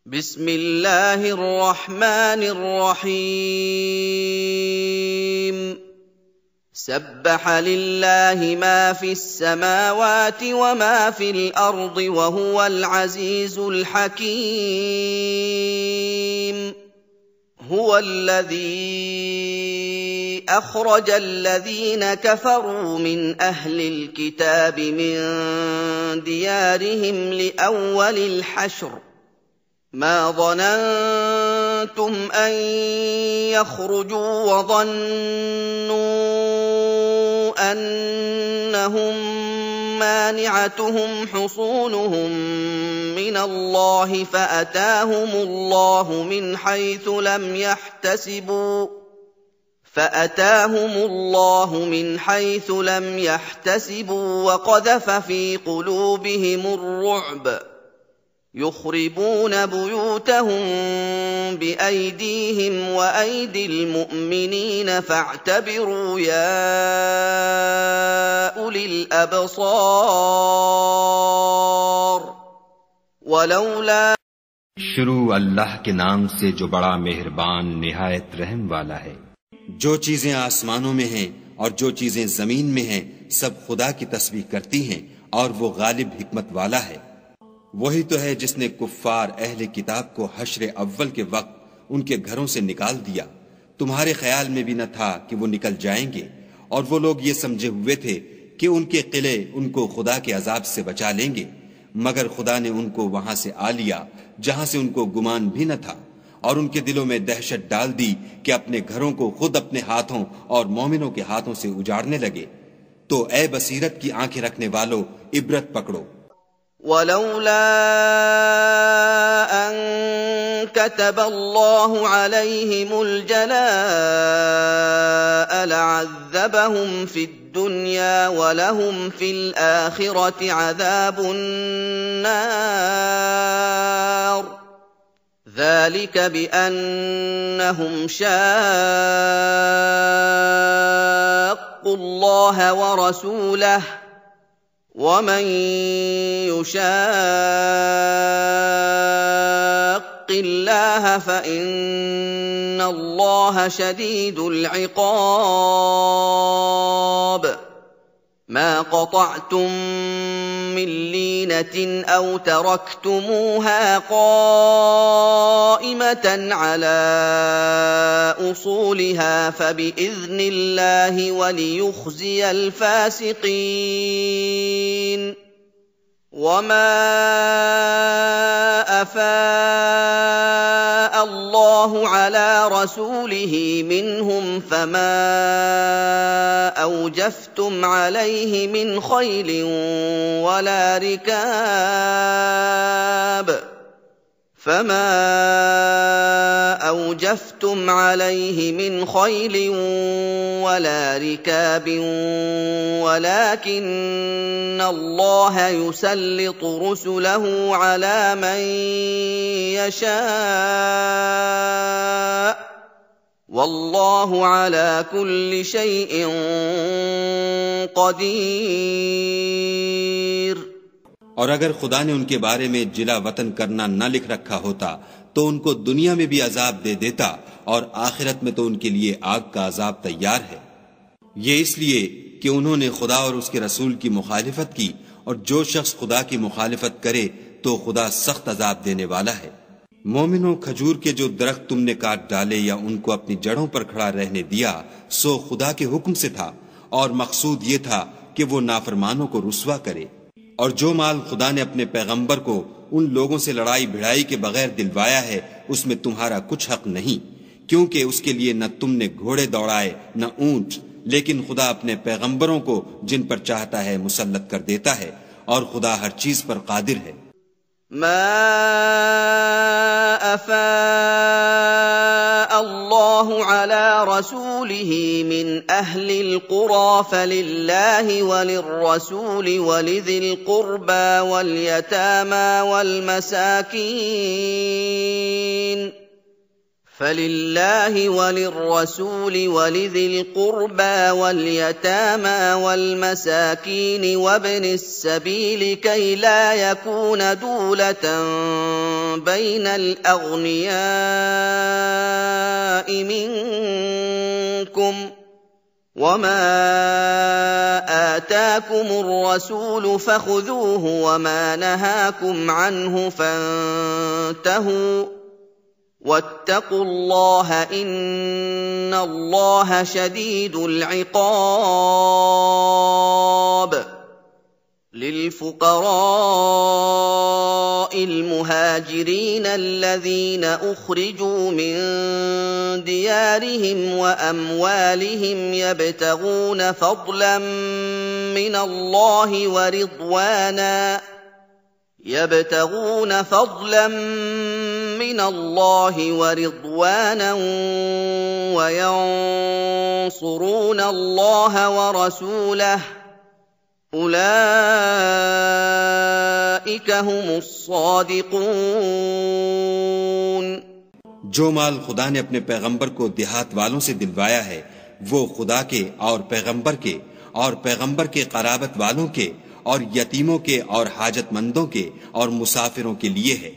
بسم الله الرحمن الرحيم سبح لله ما في السماوات وما في الأرض وهو العزيز الحكيم هو الذي أخرج الذين كفروا من أهل الكتاب من ديارهم لأول الحشر ما ظننتم أن يخرجوا وظنوا أنهم مانعتهم حصونهم من الله فأتاهم الله من حيث لم يحتسبوا وقذف في قلوبهم الرعب يخربون بيوتهم بأيديهم وأيدي المؤمنين فاعتبروا يا أولي الأبصار ولولا शुरू अल्लाह के नाम से जो बड़ा मेहरबान निहायत रहम वाला है। जो चीजें आसमानों में हैं और जो चीजें जमीन में हैं सब खुदा की तस्बीह करती हैं और वो गालिब हिकमत वाला है। वही तो है जिसने कुफ्फार अहले किताब को हश्र अव्वल के वक्त उनके घरों से निकाल दिया। तुम्हारे ख्याल में भी न था कि वो निकल जाएंगे, और वो लोग ये समझे हुए थे कि उनके किले उनको खुदा के अजाब से बचा लेंगे, मगर खुदा ने उनको वहां से आ लिया जहां से उनको गुमान भी न था, और उनके दिलों में दहशत डाल दी कि अपने घरों को खुद अपने हाथों और मोमिनों के हाथों से उजाड़ने लगे। तो ए बसीरत की आंखें रखने वालों, इबरत पकड़ो। ولولا أن كتب الله عليهم الجلاء لعذبهم في الدنيا ولهم في الآخرة عذاب النار ذلك بأنهم شاقوا الله ورسوله ومن يشاق الله فإن الله شديد العقاب ما قطعتم من لينة أو تركتموها قائمة على أصولها فبإذن الله وليخزي الفاسقين وما أفاء الله على رسوله منهم فما أوجفتم عليه من خيل ولا ركاب ولكن الله يسلط رسله على من يشاء والله على كل شيء قدير। और अगर खुदा ने उनके बारे में जिला वतन करना न लिख रखा होता तो उनको दुनिया में भी अजाब दे देता, और आखिरत में तो उनके लिए आग का अजाब तैयार है। ये इसलिए कि उन्होंने खुदा और उसके रसूल की मुखालिफत की, और जो शख्स खुदा की मुखालिफत करे तो खुदा सख्त अजाब देने वाला है। मोमिनों, खजूर के जो दरख्त तुमने काट डाले या उनको अपनी जड़ों पर खड़ा रहने दिया सो खुदा के हुक्म से था, और मकसूद ये था कि वो नाफरमानों को रुस्वा करे। और जो माल खुदा ने अपने पैगंबर को उन लोगों से लड़ाई भिड़ाई के बगैर दिलवाया है उसमें तुम्हारा कुछ हक नहीं, क्योंकि उसके लिए न तुमने घोड़े दौड़ाए न ऊंट, लेकिन खुदा अपने पैगंबरों को जिन पर चाहता है मुसल्लत कर देता है, और खुदा हर चीज पर कादिर है। ما أفاء الله على رسوله من أهل القرى فلله وللرسول ولذي القربى واليتامى والمساكين فلله وللرسول ولذي القربى واليتامى والمساكين وابن السبيل كي لا يكون دولة بين الأغنياء منكم وما آتاكم الرسول فخذوه وما نهاكم عنه فانتهوا واتقوا الله إن الله شديد العقاب. للفقراء المهاجرين الذين أخرجوا من ديارهم وأموالهم يبتغون فضلا من الله ورضوانا وينصرون الله ورسوله أولئك هم الصادقون. जो माल खुदा ने अपने पैगंबर को देहात वालों से दिलवाया है वो खुदा के और पैगंबर के कराबत वालों के और यतीमों के और हाजतमंदों के और मुसाफिरों के लिए है,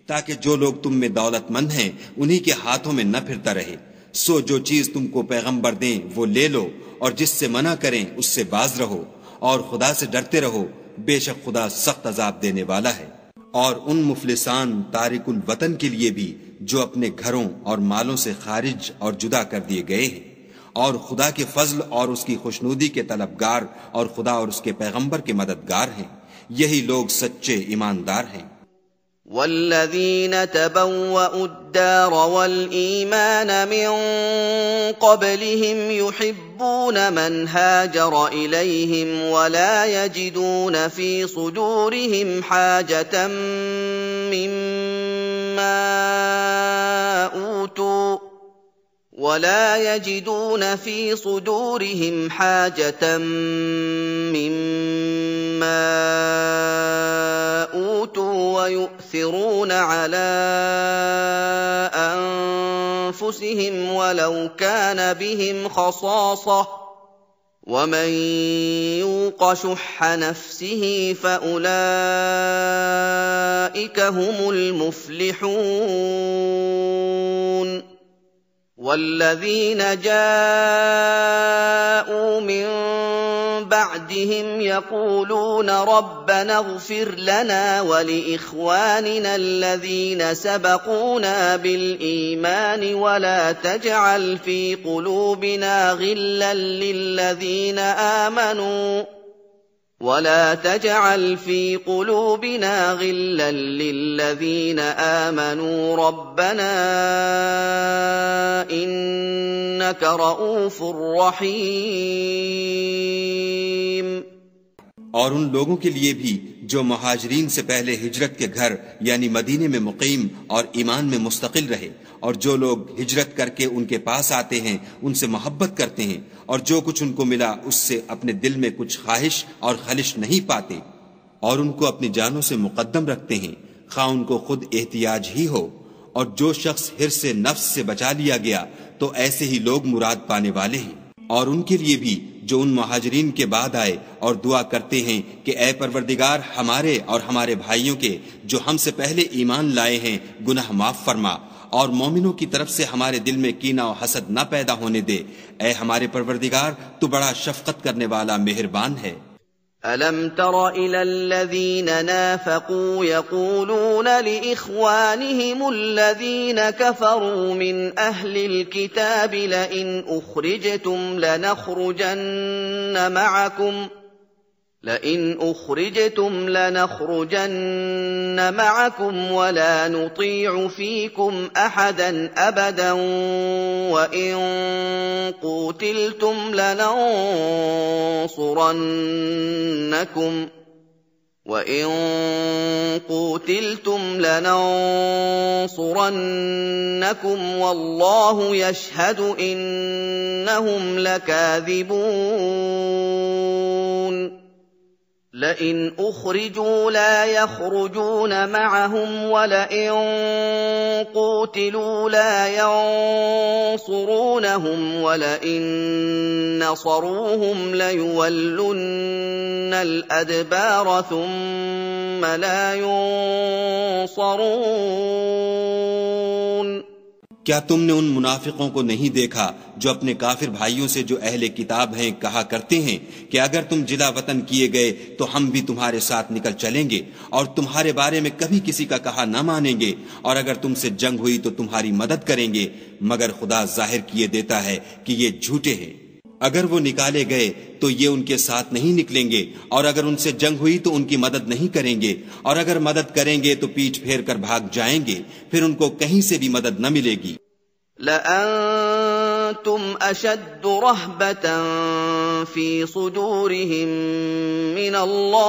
ताकि जो लोग तुम में दौलतमंद हैं उन्हीं के हाथों में न फिरता रहे। सो जो चीज तुमको पैगंबर दें वो ले लो और जिससे मना करें उससे बाज रहो और खुदा से डरते रहो, बेशक खुदा सख्त अजाब देने वाला है। और उन मुफलिसान तारिकुल वतन के लिए भी जो अपने घरों और मालों से खारिज और जुदा कर दिए गए हैं और खुदा के फजल और उसकी खुशनुदी के तलबगार और खुदा और उसके पैगंबर के मददगार हैं, यही लोग सच्चे ईमानदार हैं। वल्लज़ीन तबव्वअु द्दार वल-ईमान मिन क़ब्लिहिम युहिब्बून मन हाजर इलैहिम वला यजिदून फी सुदूरिहिम हाजतन मिम्मा أوتوا ويؤثرون على أنفسهم ولو كان بهم خصاصة ومن يوق شح نفسه فأولئك هم المفلحون. والذين جاءوا من بعدهم يقولون ربنا اغفر لنا ولإخواننا الذين سبقونا بالإيمان ولا تجعل في قلوبنا غلا للذين آمنوا ربنا إنك رؤوف رحيم. और उन लोगों के लिए भी जो मुहाजिरीन से पहले हिजरत के घर यानी मदीने में मुकीम और ईमान में मुस्तकिल रहे और जो लोग हिजरत करके उनके पास आते हैं उनसे मोहब्बत करते हैं और जो कुछ उनको मिला उससे अपने दिल में कुछ ख्वाहिश और खलिश नहीं पाते और उनको अपनी जानों से मुकद्दम रखते हैं, खा उनको खुद एहतियाज ही हो। और जो शख्स हिर्स से नफ्स से बचा लिया गया तो ऐसे ही लोग मुराद पाने वाले हैं। और उनके लिए भी जो उन मुहाजिरीन के बाद आए और दुआ करते हैं कि ऐ परवरदिगार हमारे और हमारे भाइयों के जो हमसे पहले ईमान लाए हैं गुनाह माफ फरमा और मोमिनों की तरफ से हमारे दिल में कीना और हसद न पैदा होने दे। ऐ हमारे परवरदिगार तू बड़ा शफकत करने वाला मेहरबान है। ألم تر إلى الذين نافقوا يقولون لإخوانهم الذين كفروا من أهل الكتاب لئن أخرجتم لنخرجن معكم ولا نطيع فيكم أحدا أبدا وإن قوتلتم لننصرنكم والله يشهد إنهم لكاذبون. لئن أخرجوا لا يخرجون معهم ولئن قوتلوا لا ينصرونهم ولئن نصروهم ليولن الأدبار ثم لا ينصرون क्या तुमने उन मुनाफिकों को नहीं देखा जो अपने काफिर भाइयों से जो अहले किताब हैं कहा करते हैं कि अगर तुम जिला वतन किए गए तो हम भी तुम्हारे साथ निकल चलेंगे और तुम्हारे बारे में कभी किसी का कहा न मानेंगे और अगर तुमसे जंग हुई तो तुम्हारी मदद करेंगे, मगर खुदा जाहिर किए देता है कि ये झूठे हैं। अगर वो निकाले गए तो ये उनके साथ नहीं निकलेंगे और अगर उनसे जंग हुई तो उनकी मदद नहीं करेंगे और अगर मदद करेंगे तो पीठ फेर कर भाग जाएंगे, फिर उनको कहीं से भी मदद न मिलेगी। लअंतुम अशद्दु रहबतन फी सुदूरिहिम मिनल्लाह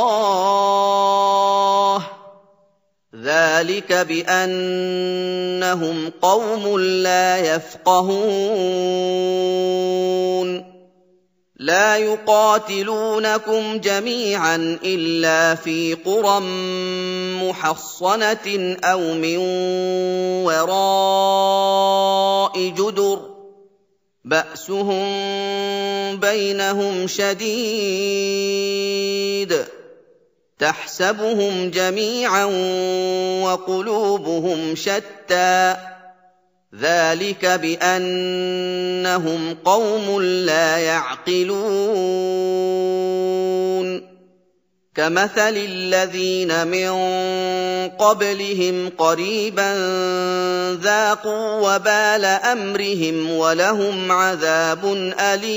ज़ालिका बिअन्नहुम क़ौमुन ला यफ़क़हून لا يقاتلونكم جميعا إلا في قرى محصنة أو من وراء جدر بأسهم بينهم شديد تحسبهم جميعا وقلوبهم شتى ذلك بأنهم قوم لا يعقلون كمثل الذين من قبلهم قريبا ذاقوا وبال أمرهم ولهم عذاب أليم।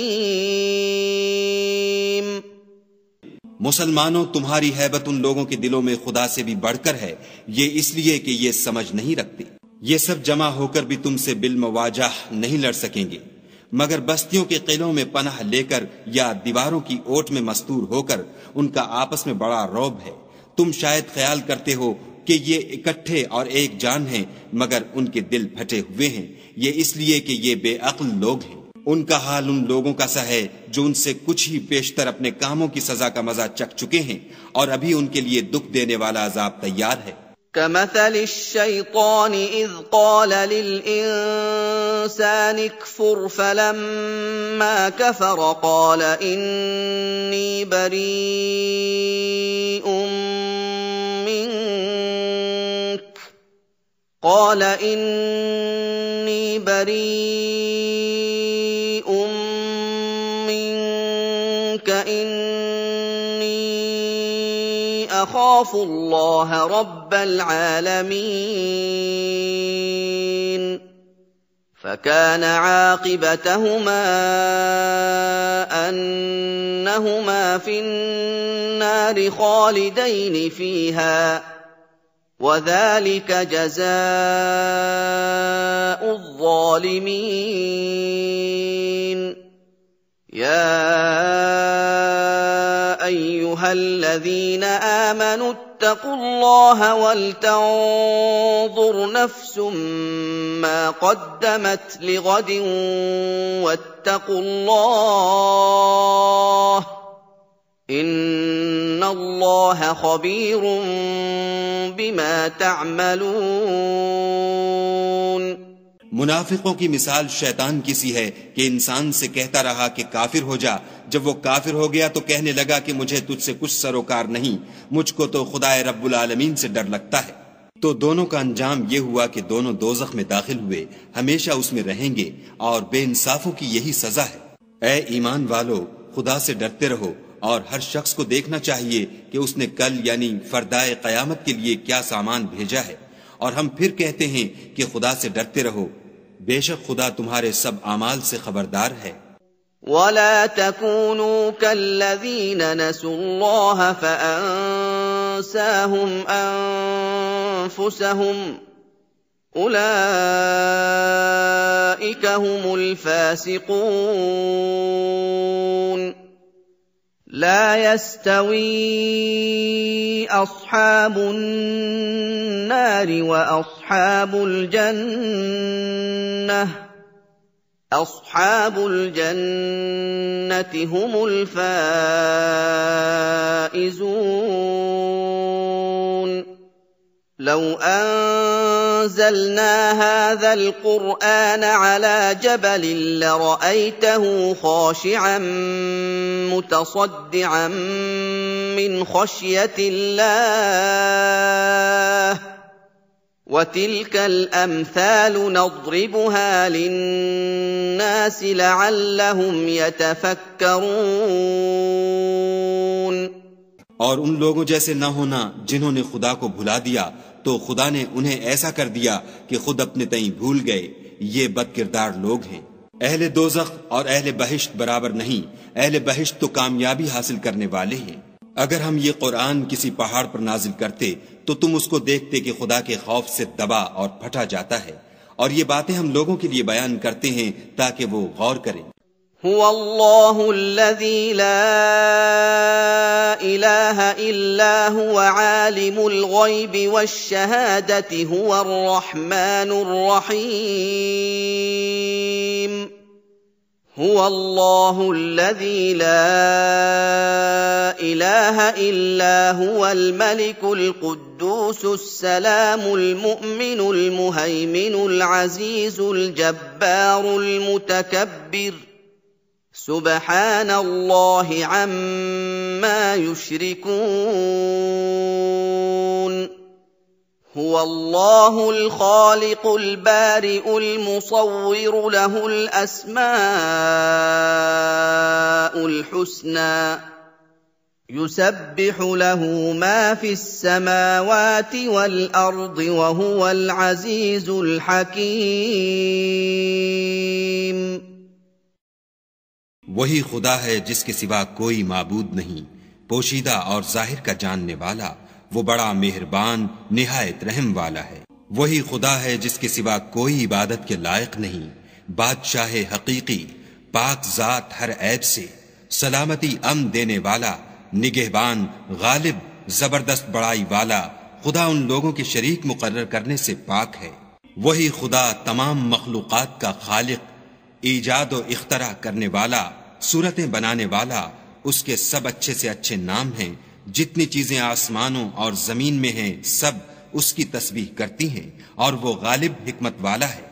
मुसलमानों, तुम्हारी हैबत उन लोगों के दिलों में खुदा से भी बढ़कर है, ये इसलिए कि ये समझ नहीं रखते। ये सब जमा होकर भी तुमसे बिलमवाजाह नहीं लड़ सकेंगे, मगर बस्तियों के किलों में पनाह लेकर या दीवारों की ओट में मस्तूर होकर उनका आपस में बड़ा रौब है। तुम शायद ख्याल करते हो कि ये इकट्ठे और एक जान हैं, मगर उनके दिल फटे हुए हैं। ये इसलिए कि ये बेअक्ल लोग हैं। उनका हाल उन लोगों का सा है जो उनसे कुछ ही पेशतर अपने कामों की सजा का मजा चख चुके हैं और अभी उनके लिए दुख देने वाला अजाब तैयार है। كمثل الشيطان إذ قال للإنسان اكفر فلما كفر قال إني بريء منك إني أخاف الله رب العالمين فكان عاقبتهما أنهما في النار خالدين فيها وذلك جزاء الظالمين يا أيها الذين آمنوا اتقوا الله ولتنظر نفس ما قدمت لغد واتقوا الله إن الله خبير بما تعملون। मुनाफिकों की मिसाल शैतान की सी है कि इंसान से कहता रहा कि काफिर हो जा। जब वो काफिर हो गया तो कहने लगा कि मुझे तुझसे कुछ सरोकार नहीं, मुझको तो खुदाए रब्बुल आलमीन से डर लगता है। तो दोनों का अंजाम ये हुआ कि दोनों दोज़ख में दाखिल हुए, हमेशा उसमें रहेंगे और बेइंसाफों की यही सजा है। ऐ ईमान वालो, खुदा से डरते रहो और हर शख्स को देखना चाहिए कि उसने कल यानी फरदाए क़यामत के लिए क्या सामान भेजा है। और हम फिर कहते हैं कि खुदा से डरते रहो, बेशक खुदा तुम्हारे सब आमाल से खबरदार है। वला तकूनू कल्लज़ीना नसुल्लाह फ़अंसाहुम अनफुसहुम उलाइका हुमुल फ़ासिक़ून। لا يستوي أصحاب النار وأصحاب الجنة أصحاب الجنة هم الفائزون لو أنزلنا هذا القرآن على جبل لرأيته خاشعا متصدعا من خشية الله وتلك الأمثال نضربها للناس لعلهم يتفكرون और उन लोगों जैसे न होना जिन्होंने खुदा को भुला दिया तो खुदा ने उन्हें ऐसा कर दिया कि खुद अपने तई भूल गए। ये बदकिरदार लोग हैं। अहले दोज़ख और अहले बहिश्त बराबर नहीं। अहले बहिश्त तो कामयाबी हासिल करने वाले हैं। अगर हम ये कुरान किसी पहाड़ पर नाजिल करते तो तुम उसको देखते कि खुदा के खौफ से दबा और फटा जाता है। और ये बातें हम लोगों के लिए बयान करते हैं ताकि वो गौर करें। हुवल्लाहु अल्लज़ी ला इलाहा इल्ला हुवा आलिमुल गैबि वश्शहादति हुवर रहमानुर रहीम। हुवल्लाहु अल्लज़ी ला इलाहा इल्ला हुवल मलिकुल कुद्दूसुस सलामुल मुअ्मिनुल मुहैमिनुल अज़ीजुल जब्बारुल मुतकब्बिर सुब्हानल्लाहि अम्मा युश्रिकून। हुवल्लाहुल खालिकुल बारिउल मुसव्विरु लहुल अस्माउल हुस्ना युसब्बिहु लहु मा फिस समावाति वल अर्दि व हुवल अज़ीजुल हकीम। वही खुदा है जिसके सिवा कोई माबूद नहीं, पोशीदा और जाहिर का जानने वाला। वो बड़ा मेहरबान निहायत रहम वाला है। वही खुदा है जिसके सिवा कोई इबादत के लायक नहीं, बादशाह हकीकी, पाक जात हर ऐब से, सलामती अमन देने वाला, निगहबान, गालिब, जबरदस्त बड़ाई वाला। खुदा उन लोगों के शरीक मुकर्रर करने से पाक है। वही खुदा तमाम मखलूकात का खालिक, ईजाद और इख्तरा करने वाला, सूरतें बनाने वाला। उसके सब अच्छे से अच्छे नाम हैं। जितनी चीजें आसमानों और जमीन में हैं सब उसकी तस्बीह करती हैं और वो गालिब हिकमत वाला है।